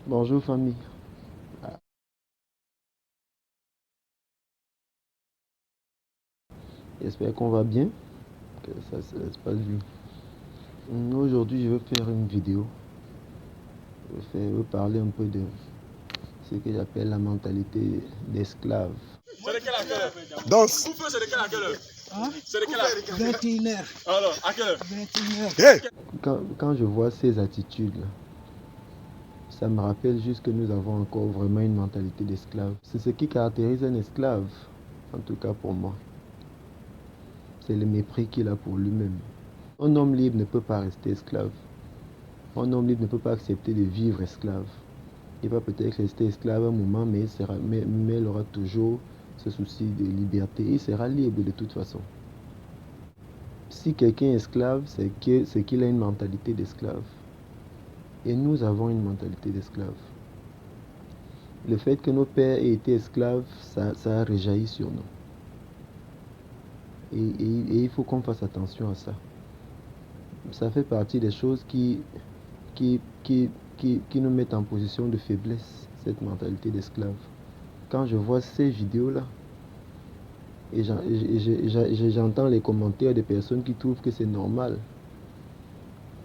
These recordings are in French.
Bonjour famille. Ah, j'espère qu'on va bien, que ça se passe bien. Aujourd'hui, je vais faire une vidéo. Je vais parler un peu de ce que j'appelle la mentalité d'esclave. C'est de quelle à quelle heure? Danse. Coupe-feu, c'est de quelle à quelle heure? Hein? C'est de quelle heure? 21h. Alors, à quelle heure? 21h. Hey. Quand je vois ces attitudes-là, ça me rappelle juste que nous avons encore vraiment une mentalité d'esclave. C'est ce qui caractérise un esclave, en tout cas pour moi. C'est le mépris qu'il a pour lui-même. Un homme libre ne peut pas rester esclave. Un homme libre ne peut pas accepter de vivre esclave. Il va peut-être rester esclave un moment, mais il aura toujours ce souci de liberté. Il sera libre de toute façon. Si quelqu'un est esclave, c'est qu'il a une mentalité d'esclave. Et nous avons une mentalité d'esclave. Le fait que nos pères aient été esclaves, ça a réjailli sur nous. Et il faut qu'on fasse attention à ça. Ça fait partie des choses qui nous mettent en position de faiblesse, cette mentalité d'esclave. Quand je vois ces vidéos-là, et j'entends les commentaires des personnes qui trouvent que c'est normal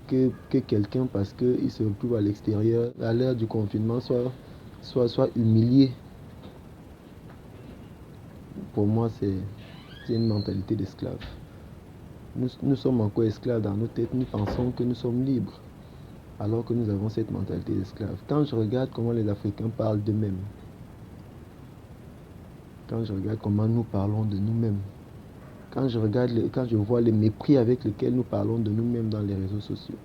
que quelqu'un, parce qu'il se retrouve à l'extérieur, à l'heure du confinement, soit humilié. Pour moi, c'est une mentalité d'esclave. Nous sommes encore esclaves dans nos têtes, nous pensons que nous sommes libres, alors que nous avons cette mentalité d'esclave. Quand je regarde comment les Africains parlent d'eux-mêmes, quand je regarde comment nous parlons de nous-mêmes, quand je vois le mépris avec lequel nous parlons de nous-mêmes dans les réseaux sociaux,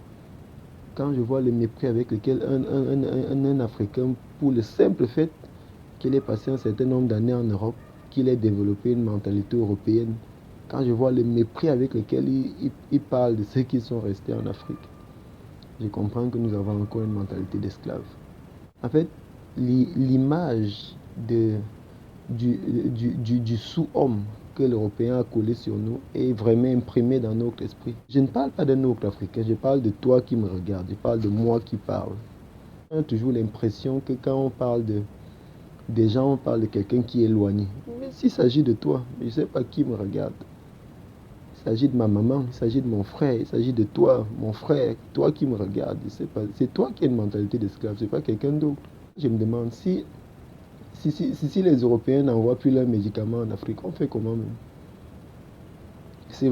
quand je vois le mépris avec lequel un Africain, pour le simple fait qu'il ait passé un certain nombre d'années en Europe, qu'il ait développé une mentalité européenne, quand je vois le mépris avec lequel il parle de ceux qui sont restés en Afrique, je comprends que nous avons encore une mentalité d'esclave. En fait, l'image du sous-homme que l'Européen a collé sur nous est vraiment imprimée dans notre esprit. Je ne parle pas d'un autre Africain, je parle de toi qui me regarde, je parle de moi qui parle. On a toujours l'impression que quand on parle des gens, on parle de quelqu'un qui est éloigné. Mais s'il s'agit de toi, je ne sais pas qui me regarde. Il s'agit de ma maman, il s'agit de mon frère, il s'agit de toi, mon frère, toi qui me regardes. C'est toi qui as une mentalité d'esclave, c'est pas quelqu'un d'autre. Je me demande si les Européens n'envoient plus leurs médicaments en Afrique, on fait comment même?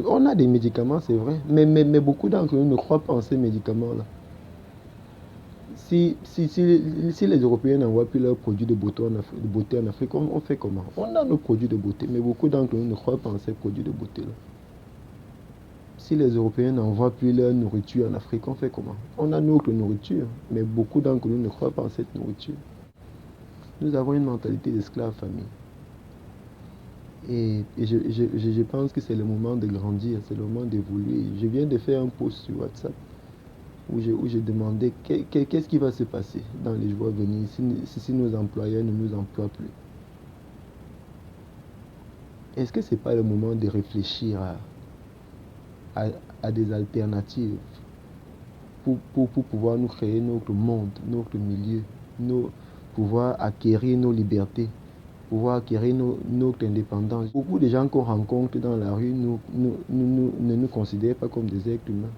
On a des médicaments, c'est vrai, mais beaucoup d'entre nous ne croient pas en ces médicaments-là. Si les Européens n'envoient plus leurs produits de beauté en Afrique, on fait comment? On a nos produits de beauté, mais beaucoup d'entre nous ne croient pas en ces produits de beauté-là. Si les Européens n'envoient plus leur nourriture en Afrique, on fait comment? On a notre nourriture, mais beaucoup d'entre nous ne croient pas en cette nourriture. Nous avons une mentalité d'esclave, famille. Et je pense que c'est le moment de grandir, c'est le moment d'évoluer. Je viens de faire un post sur WhatsApp où je demandais qu'est-ce qui va se passer dans les jours à venir si nos employeurs ne nous emploient plus. Est-ce que ce n'est pas le moment de réfléchir à des alternatives pour pouvoir nous créer notre monde, notre milieu, pouvoir acquérir nos libertés, pouvoir acquérir notre indépendance? Beaucoup de gens qu'on rencontre dans la rue ne nous considèrent pas comme des êtres humains.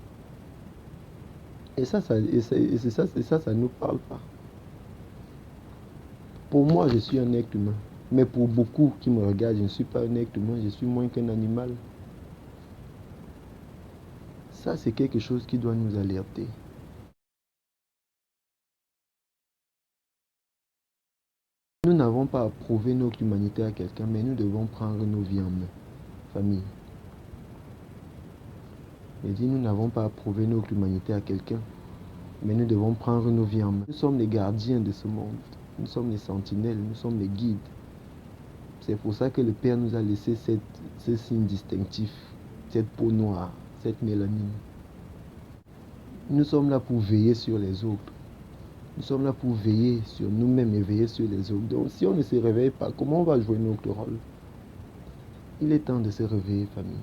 Et ça ne nous parle pas. Pour moi, je suis un être humain. Mais pour beaucoup qui me regardent, je ne suis pas un être humain, je suis moins qu'un animal. Ça, c'est quelque chose qui doit nous alerter. Nous n'avons pas à prouver notre humanité à quelqu'un, mais nous devons prendre nos vies en main. Famille. Je dis, nous n'avons pas à prouver notre humanité à quelqu'un, mais nous devons prendre nos vies en main. Nous sommes les gardiens de ce monde. Nous sommes les sentinelles, nous sommes les guides. C'est pour ça que le Père nous a laissé ce signe distinctif, cette peau noire, cette mélanine. Nous sommes là pour veiller sur les autres. Nous sommes là pour veiller sur nous-mêmes et veiller sur les autres. Donc si on ne se réveille pas, comment on va jouer notre rôle? Il est temps de se réveiller, famille.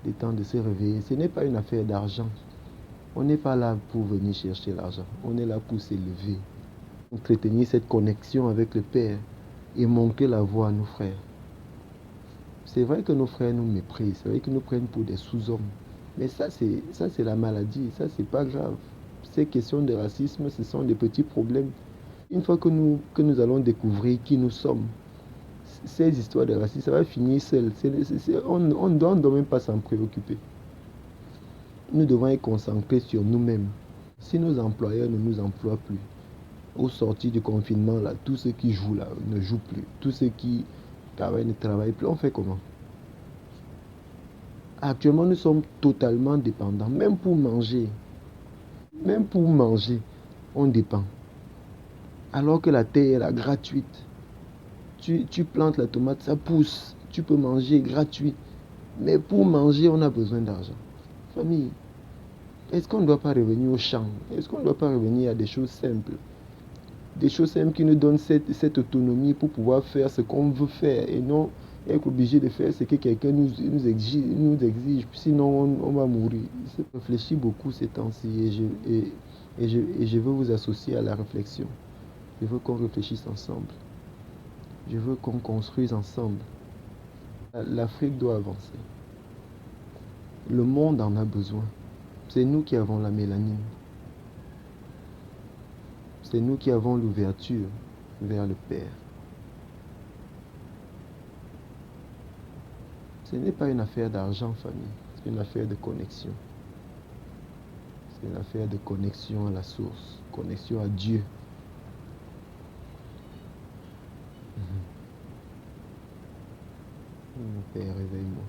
Il est temps de se réveiller. Ce n'est pas une affaire d'argent. On n'est pas là pour venir chercher l'argent. On est là pour s'élever. Entretenir cette connexion avec le Père et montrer la voie à nos frères. C'est vrai que nos frères nous méprisent, c'est vrai qu'ils nous prennent pour des sous-hommes. Mais ça, c'est la maladie, ça, c'est pas grave. Ces questions de racisme, ce sont des petits problèmes. Une fois que nous allons découvrir qui nous sommes, ces histoires de racisme, ça va finir seul. On ne doit même pas s'en préoccuper. Nous devons être concentrés sur nous-mêmes. Si nos employeurs ne nous emploient plus, au sortir du confinement, là, tous ceux qui jouent là ne jouent plus. Tous ceux qui travaillent ne travaillent plus. On fait comment? Actuellement, nous sommes totalement dépendants. Même pour manger, on dépend. Alors que la terre est là, gratuite. Tu plantes la tomate, ça pousse. Tu peux manger gratuit. Mais pour manger, on a besoin d'argent. Famille, est-ce qu'on ne doit pas revenir au champ? Est-ce qu'on ne doit pas revenir à des choses simples? Des choses simples qui nous donnent cette autonomie pour pouvoir faire ce qu'on veut faire et non être obligé de faire ce que quelqu'un nous exige. Sinon, on va mourir. Je réfléchis beaucoup ces temps-ci et je veux vous associer à la réflexion. Je veux qu'on réfléchisse ensemble. Je veux qu'on construise ensemble. L'Afrique doit avancer. Le monde en a besoin. C'est nous qui avons la mélanine. C'est nous qui avons l'ouverture vers le Père. Ce n'est pas une affaire d'argent, famille. C'est une affaire de connexion. C'est une affaire de connexion à la source, connexion à Dieu. Mon Père, réveille-moi.